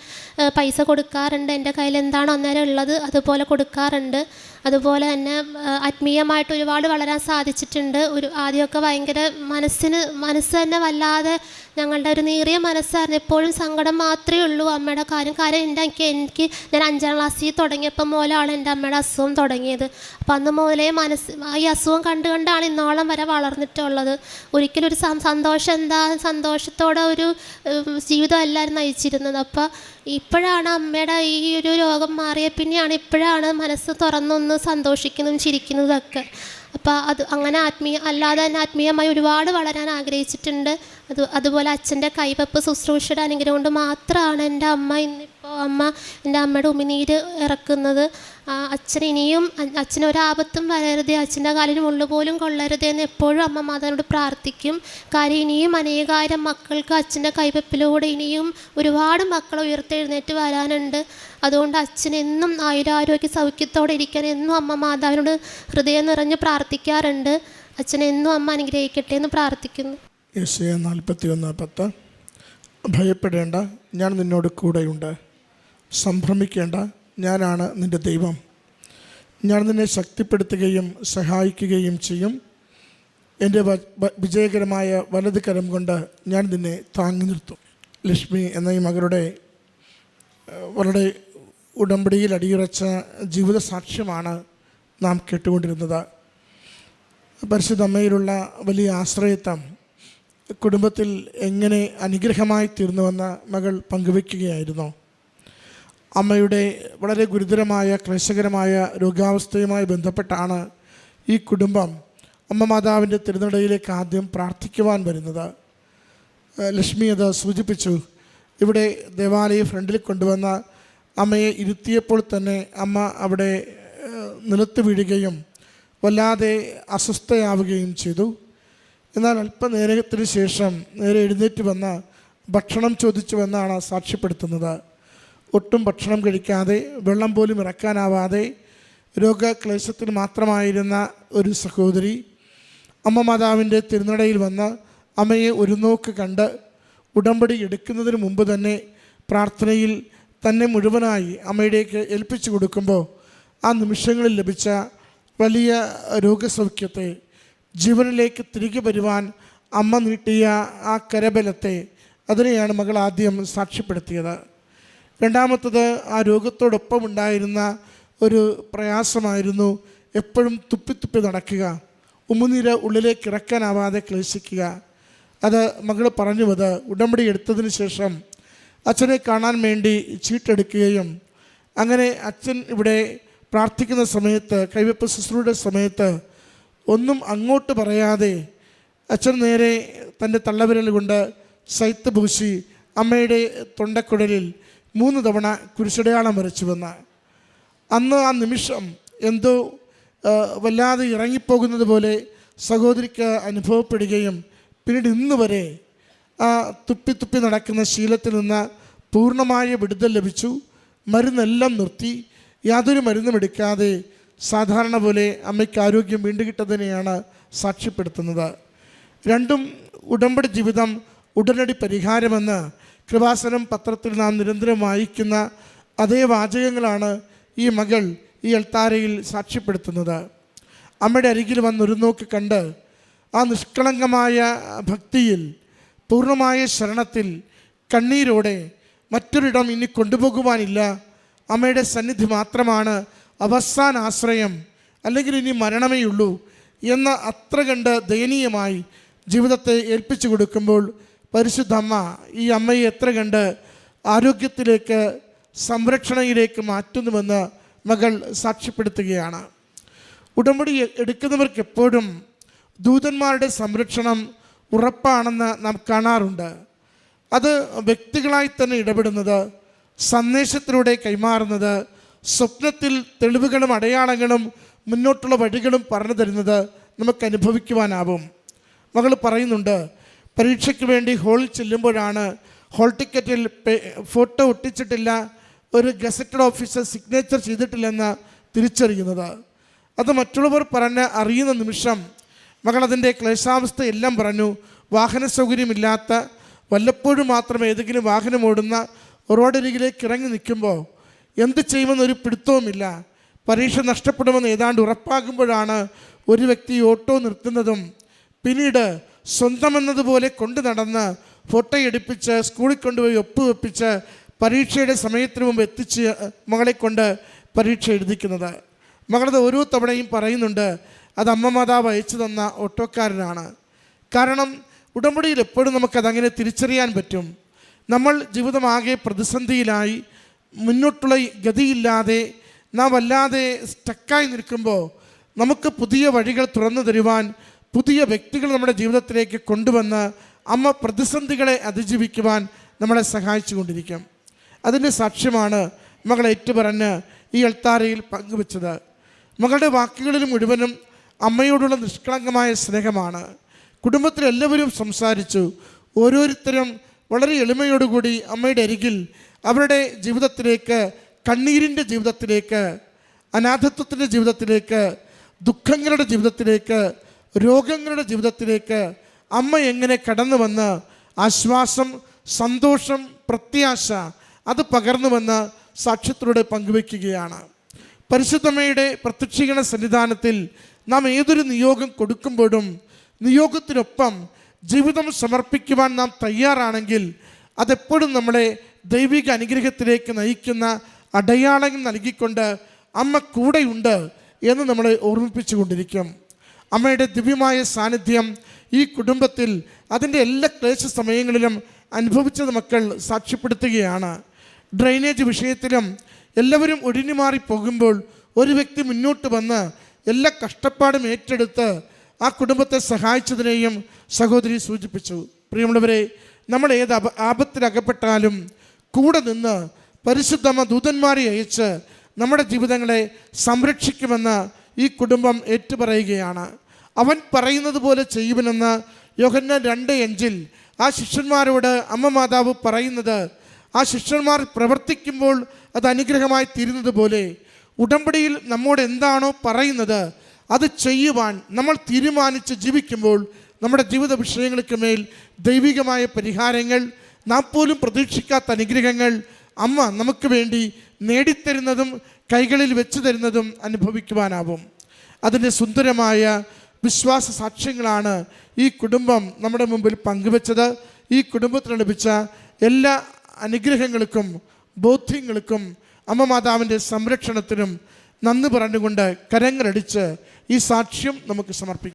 Speaker 1: പൈസ കൊടുക്കാറുണ്ട്. എൻ്റെ കയ്യിൽ എന്താണോ അന്നേരം ഉള്ളത് അതുപോലെ കൊടുക്കാറുണ്ട്. അതുപോലെ തന്നെ ആത്മീയമായിട്ട് ഒരുപാട് വളരാൻ സാധിച്ചിട്ടുണ്ട്. ആദ്യമൊക്കെ ഭയങ്കര മനസ്സ് തന്നെ വല്ലാതെ ഞങ്ങളുടെ ഒരു നീറിയ മനസ്സായിരുന്നു. എപ്പോഴും സങ്കടം മാത്രമേ ഉള്ളൂ അമ്മയുടെ കാര്യം. എനിക്ക് ഞാൻ 5ാം ക്ലാസ്സിൽ തുടങ്ങിയപ്പോൾ മുതലാണ് എൻ്റെ അമ്മയുടെ അസുഖം തുടങ്ങിയത്. അപ്പം അന്ന് മുതലേ ഈ അസുഖം കണ്ടാണ് ഇന്നോളം വരെ വളർന്നിട്ടുള്ളത്. ഒരിക്കലും ഒരു സന്തോഷത്തോടെ ഒരു ജീവിതം എല്ലാവരും നയിച്ചിരുന്നത്. അപ്പോൾ ഇപ്പോഴാണ് അമ്മയുടെ ഈ ഒരു രോഗം മാറിയ പിന്നെയാണ് ഇപ്പോഴാണ് മനസ്സ് തുറന്നൊന്ന് സന്തോഷിക്കുന്നതും ചിരിക്കുന്നതൊക്കെ. അപ്പോൾ അങ്ങനെ അല്ലാതെ തന്നെ ആത്മീയമായി ഒരുപാട് വളരാൻ ആഗ്രഹിച്ചിട്ടുണ്ട്. അതുപോലെ അച്ഛൻ്റെ കൈവെപ്പ് ശുശ്രൂഷയുടെ അനുഗ്രഹം കൊണ്ട് മാത്രമാണ് എൻ്റെ അമ്മയുടെ ഉമിനീര് ഇറക്കുന്നത്. അച്ഛനൊരാപത്തും വരരുതേ, അച്ഛൻ്റെ കാലിന് മുള്ളു പോലും കൊള്ളരുതേ എന്ന് എപ്പോഴും അമ്മ മാതാവിനോട് പ്രാർത്ഥിക്കും. കാര്യം ഇനിയും അനേകായിരം മക്കൾക്ക് അച്ഛൻ്റെ കൈവെപ്പിലൂടെ ഇനിയും ഒരുപാട് മക്കളെ ഉയർത്തെഴുന്നേറ്റ് വരാനുണ്ട്. അതുകൊണ്ട് അച്ഛനെന്നും ആയുരാരോഗ്യ സൗഖ്യത്തോടെ ഇരിക്കാൻ എന്നും അമ്മ മാതാവിനോട് ഹൃദയം നിറഞ്ഞ് പ്രാർത്ഥിക്കാറുണ്ട്. അച്ഛനെന്നും അമ്മ അനുഗ്രഹിക്കട്ടെ എന്ന് പ്രാർത്ഥിക്കുന്നു.
Speaker 4: യെശയ്യാ 41:10 ഭയപ്പെടേണ്ട, ഞാൻ നിന്നോട് കൂടെയുണ്ട്. സംഭ്രമിക്കേണ്ട, ഞാനാണ് നിൻ്റെ ദൈവം. ഞാൻ നിന്നെ ശക്തിപ്പെടുത്തുകയും സഹായിക്കുകയും ചെയ്യും. എൻ്റെ വിജയകരമായ വലത് കരം കൊണ്ട് ഞാൻ നിന്നെ താങ്ങി നിർത്തും. ലക്ഷ്മി എന്ന ഈ മകളുടെ വളരെ ഉടമ്പടിയിൽ അടിയുറച്ച ജീവിത സാക്ഷ്യമാണ് നാം കേട്ടുകൊണ്ടിരുന്നത്. പരിശുദ്ധ അമ്മയിലുള്ള വലിയ ആശ്രയത്വം കുടുംബത്തിൽ എങ്ങനെ അനുഗ്രഹമായി തീർന്നുവെന്ന് മകൾ പങ്കുവയ്ക്കുകയായിരുന്നു. അമ്മയുടെ വളരെ ഗുരുതരമായ ക്ലേശകരമായ രോഗാവസ്ഥയുമായി ബന്ധപ്പെട്ടാണ് ഈ കുടുംബം അമ്മ മാതാവിൻ്റെ തിരുനടയിലേക്ക് ആദ്യം പ്രാർത്ഥിക്കുവാൻ വരുന്നത്. ലക്ഷ്മി അത് സൂചിപ്പിച്ചു. ഇവിടെ ദേവാലയ ഫ്രണ്ടിൽ കൊണ്ടുവന്ന അമ്മയെ ഇരുത്തിയപ്പോൾ തന്നെ അമ്മ അവിടെ നിലത്ത് വീഴുകയും വല്ലാതെ അസ്വസ്ഥയാവുകയും ചെയ്തു. എന്നാൽ അല്പനേരത്തിന് ശേഷം നേരെ എഴുന്നേറ്റ് വന്ന് ഭക്ഷണം ചോദിച്ചുവെന്നാണ് സാക്ഷ്യപ്പെടുത്തുന്നത്. ഒട്ടും ഭക്ഷണം കഴിക്കാതെ വെള്ളം പോലും ഇറക്കാനാവാതെ രോഗക്ലേശത്തിന് മാത്രമായിരുന്ന ഒരു സഹോദരി അമ്മ മാതാവിൻ്റെ തിരുനടയിൽ വന്ന് അമ്മയെ ഒരു നോക്ക് കണ്ട് ഉടമ്പടി എടുക്കുന്നതിന് മുമ്പ് തന്നെ പ്രാർത്ഥനയിൽ തന്നെ മുഴുവനായി അമ്മയിലേക്ക് ഏൽപ്പിച്ചു കൊടുക്കുമ്പോൾ ആ നിമിഷങ്ങളിൽ ലഭിച്ച വലിയ രോഗസൗഖ്യത്തെ, ജീവനിലേക്ക് തിരികെ വരുവാൻ അമ്മ നീട്ടിയ ആ കരബലത്തെ, അതിനെയാണ് മകൾ ആദ്യം സാക്ഷ്യപ്പെടുത്തിയത്. രണ്ടാമത്തത് ആ രോഗത്തോടൊപ്പം ഉണ്ടായിരുന്ന ഒരു പ്രയാസമായിരുന്നു എപ്പോഴും തുപ്പി നടക്കുക, ഉമ്മുനീര് ഉള്ളിലേക്ക് ഇറക്കാനാവാതെ ക്ലേശിക്കുക. അത് മകൾ പറഞ്ഞുവത് ഉടമ്പടി എടുത്തതിന് ശേഷം അച്ഛനെ കാണാൻ വേണ്ടി ചീട്ടെടുക്കുകയും അങ്ങനെ അച്ഛൻ ഇവിടെ പ്രാർത്ഥിക്കുന്ന സമയത്ത്, കൈവെപ്പ് ശുശ്രൂഷയുടെ സമയത്ത് ഒന്നും അങ്ങോട്ട് പറയാതെ അച്ഛൻ നേരെ തൻ്റെ തള്ളവിരൽ കൊണ്ട് സൈത്ത് പൂശി അമ്മയുടെ തൊണ്ടക്കുഴലിൽ 3 തവണ കുരിശടയാളം വരച്ചുവെന്ന്. അന്ന് ആ നിമിഷം എന്തോ വല്ലാതെ ഇറങ്ങിപ്പോകുന്നത് പോലെ സഹോദരിക്ക് അനുഭവപ്പെടുകയും പിന്നീട് ഇന്ന് വരെ ആ തുപ്പി നടക്കുന്ന ശീലത്തിൽ നിന്ന് പൂർണ്ണമായ വിടുതൽ ലഭിച്ചു. മരുന്നെല്ലാം നിർത്തി, യാതൊരു മരുന്നും എടുക്കാതെ സാധാരണ പോലെ അമ്മയ്ക്ക് ആരോഗ്യം വീണ്ടും കിട്ടുന്നതിനെയാണ് സാക്ഷ്യപ്പെടുത്തുന്നത്. രണ്ടും ഉടമ്പടി ജീവിതം ഉടനടി പരിഹാരമെന്ന് കൃപാസനം പത്രത്തിൽ നാം നിരന്തരം വായിക്കുന്ന അതേ വാചകങ്ങളാണ് ഈ മകൾ ഈ അൾത്താരയിൽ സാക്ഷ്യപ്പെടുത്തുന്നത്. അമ്മയുടെ അരികിൽ വന്നൊരു നോക്ക് കണ്ട് ആ നിഷ്കളങ്കമായ ഭക്തിയിൽ, പൂർണ്ണമായ ശരണത്തിൽ, കണ്ണീരോടെ മറ്റൊരിടം ഇനി കൊണ്ടുപോകുവാനില്ല, അമ്മയുടെ സന്നിധി മാത്രമാണ് അവസാന ആശ്രയം, അല്ലെങ്കിൽ ഇനി മരണമേ ഉള്ളൂ എന്ന അത്ര കണ്ട് ദയനീയമായി ജീവിതത്തെ ഏൽപ്പിച്ചു കൊടുക്കുമ്പോൾ പരിശുദ്ധ അമ്മ ഈ അമ്മയെ എത്ര കണ്ട് ആരോഗ്യത്തിലേക്ക്, സംരക്ഷണയിലേക്ക് മാറ്റുന്നുവെന്ന് മകൾ സാക്ഷ്യപ്പെടുത്തുകയാണ്. ഉടമ്പടി എടുക്കുന്നവർക്ക് എപ്പോഴും ദൂതന്മാരുടെ സംരക്ഷണം ഉറപ്പാണെന്ന് നാം കാണാറുണ്ട്. അത് വ്യക്തികളായി തന്നെ ഇടപെടുന്നത്, സന്ദേശത്തിലൂടെ കൈമാറുന്നത്, സ്വപ്നത്തിൽ തെളിവുകളും അടയാളങ്ങളും മുന്നോട്ടുള്ള വഴികളും പറഞ്ഞു തരുന്നത് നമുക്ക് അനുഭവിക്കുവാനാവും. മകൾ പറയുന്നുണ്ട്, പരീക്ഷയ്ക്ക് വേണ്ടി ഹാളിൽ ചെല്ലുമ്പോഴാണ് ഹാൾ ടിക്കറ്റിൽ ഫോട്ടോ ഒട്ടിച്ചിട്ടില്ല, ഒരു ഗസറ്റഡ് ഓഫീസർ സിഗ്നേച്ചർ ചെയ്തിട്ടില്ലെന്ന് തിരിച്ചറിയുന്നത്. അത് മറ്റുള്ളവർ പറഞ്ഞ് അറിയുന്ന നിമിഷം മകളതിൻ്റെ ക്ലേശാവസ്ഥയെല്ലാം പറഞ്ഞു. വാഹന സൗകര്യമില്ലാത്ത, വല്ലപ്പോഴും മാത്രം ഏതെങ്കിലും വാഹനം ഓടുന്ന റോഡരികിലേക്ക് ഇറങ്ങി നിൽക്കുമ്പോൾ എന്ത് ചെയ്യുമെന്നൊരു പിടുത്തവുമില്ല. പരീക്ഷ നഷ്ടപ്പെടുമെന്ന് ഏതാണ്ട് ഉറപ്പാകുമ്പോഴാണ് ഒരു വ്യക്തി ഓട്ടോ നിർത്തുന്നതും പിന്നീട് സ്വന്തമെന്നതുപോലെ കൊണ്ടു നടന്ന് ഫോട്ടോ എടുപ്പിച്ച് സ്കൂളിൽ കൊണ്ടുപോയി ഒപ്പുവെപ്പിച്ച് പരീക്ഷയുടെ സമയത്തിന് മുമ്പ് എത്തിച്ച് മകളെ കൊണ്ട് പരീക്ഷ എഴുതിക്കുന്നത്. മകളത് ഓരോ തവണയും പറയുന്നുണ്ട്, അത് അമ്മ മാതാവ് അയച്ചു തന്ന ഓട്ടോക്കാരനാണ്. കാരണം ഉടമ്പടിയിൽ എപ്പോഴും നമുക്കതങ്ങനെ തിരിച്ചറിയാൻ പറ്റും. നമ്മൾ ജീവിതമാകെ പ്രതിസന്ധിയിലായി, മുന്നോട്ടുള്ള ഗതിയില്ലാതെ, നാം വല്ലാതെ സ്റ്റക്കായി നിൽക്കുമ്പോൾ നമുക്ക് പുതിയ വഴികൾ തുറന്നു തരുവാൻ പുതിയ വ്യക്തികൾ നമ്മുടെ ജീവിതത്തിലേക്ക് കൊണ്ടുവന്ന് അമ്മ പ്രതിസന്ധികളെ അതിജീവിക്കുവാൻ നമ്മളെ സഹായിച്ചു കൊണ്ടിരിക്കും. അതിൻ്റെ സാക്ഷ്യമാണ് മകൾ ഏറ്റുപറഞ്ഞ് ഈ അൾത്താരയിൽ പങ്കുവെച്ചത്. മകളുടെ വാക്കുകളിൽ മുഴുവനും അമ്മയോടുള്ള നിഷ്കളങ്കമായ സ്നേഹമാണ്. കുടുംബത്തിലെല്ലാവരും സംസാരിച്ചു. ഓരോരുത്തരും വളരെ എളിമയോടുകൂടി അമ്മയുടെ അരികിൽ അവരുടെ ജീവിതത്തിലേക്ക്, കണ്ണീരിൻ്റെ ജീവിതത്തിലേക്ക്, അനാഥത്വത്തിൻ്റെ ജീവിതത്തിലേക്ക്, ദുഃഖങ്ങളുടെ ജീവിതത്തിലേക്ക്, രോഗങ്ങളുടെ ജീവിതത്തിലേക്ക് അമ്മ എങ്ങനെ കടന്നു വന്ന് ആശ്വാസം, സന്തോഷം, പ്രത്യാശ അത് പകർന്നുവെന്ന് സാക്ഷ്യത്തിലൂടെ പങ്കുവയ്ക്കുകയാണ്. പരിശുദ്ധമ്മയുടെ പ്രത്യക്ഷീകരണ സന്നിധാനത്തിൽ നാം ഏതൊരു നിയോഗം കൊടുക്കുമ്പോഴും നിയോഗത്തിനൊപ്പം ജീവിതം സമർപ്പിക്കുവാൻ നാം തയ്യാറാണെങ്കിൽ അതെപ്പോഴും നമ്മളെ ദൈവിക അനുഗ്രഹത്തിലേക്ക് നയിക്കുന്ന അടയാളങ്ങൾ നൽകിക്കൊണ്ട് അമ്മ കൂടെയുണ്ട് എന്ന് നമ്മളെ ഓർമ്മിപ്പിച്ചു കൊണ്ടിരിക്കും. അമ്മയുടെ ദിവ്യമായ സാന്നിധ്യം ഈ കുടുംബത്തിൽ അതിൻ്റെ എല്ലാ ക്ലേശ സമയങ്ങളിലും അനുഭവിച്ചത് മക്കൾ സാക്ഷ്യപ്പെടുത്തുകയാണ്. ഡ്രെയിനേജ് വിഷയത്തിലും എല്ലാവരും ഒഴിഞ്ഞു മാറി പോകുമ്പോൾ ഒരു വ്യക്തി മുന്നോട്ട് വന്ന് എല്ലാ കഷ്ടപ്പാടും ഏറ്റെടുത്ത് ആ കുടുംബത്തെ സഹായിച്ചതിനെയും സഹോദരി സൂചിപ്പിച്ചു. പ്രിയമുള്ളവരെ, നമ്മൾ ഏത് ആപത്തിലകപ്പെട്ടാലും കൂടെ നിന്ന് പരിശുദ്ധമ്മ ദൂതന്മാരെ അയച്ച് നമ്മുടെ ജീവിതങ്ങളെ സംരക്ഷിക്കുമെന്ന് ഈ കുടുംബം ഏറ്റുപറയുകയാണ്. അവൻ പറയുന്നത് പോലെ ചെയ്യുമെന്ന് യോഹന്നാൻ 2:5 ആ ശിഷ്യന്മാരോട് അമ്മ മാതാവ് പറയുന്നത്, ആ ശിഷ്യന്മാർ പ്രവർത്തിക്കുമ്പോൾ അത് അനുഗ്രഹമായി തീരുന്നത് പോലെ ഉടമ്പടിയിൽ നമ്മോട് എന്താണോ പറയുന്നത് അത് ചെയ്യുവാൻ നമ്മൾ തീരുമാനിച്ച് ജീവിക്കുമ്പോൾ നമ്മുടെ ജീവിത വിഷയങ്ങൾക്ക് മേൽ ദൈവികമായ പരിഹാരങ്ങൾ, നാം പോലും പ്രതീക്ഷിക്കാത്ത അനുഗ്രഹങ്ങൾ അമ്മ നമുക്ക് വേണ്ടി നേടിത്തരുന്നതും കൈകളിൽ വെച്ചു തരുന്നതും അനുഭവിക്കുവാനാവും. അതിൻ്റെ സുന്ദരമായ വിശ്വാസ സാക്ഷ്യങ്ങളാണ് ഈ കുടുംബം നമ്മുടെ മുമ്പിൽ പങ്കുവെച്ചത്. ഈ കുടുംബത്തിന് ലഭിച്ച എല്ലാ അനുഗ്രഹങ്ങൾക്കും ബോധ്യങ്ങൾക്കും അമ്മ മാതാവിൻ്റെ സംരക്ഷണത്തിനും നന്ദി പറഞ്ഞുകൊണ്ട് കരങ്ങളടിച്ച് ഈ സാക്ഷ്യം നമുക്ക് സമർപ്പിക്കാം.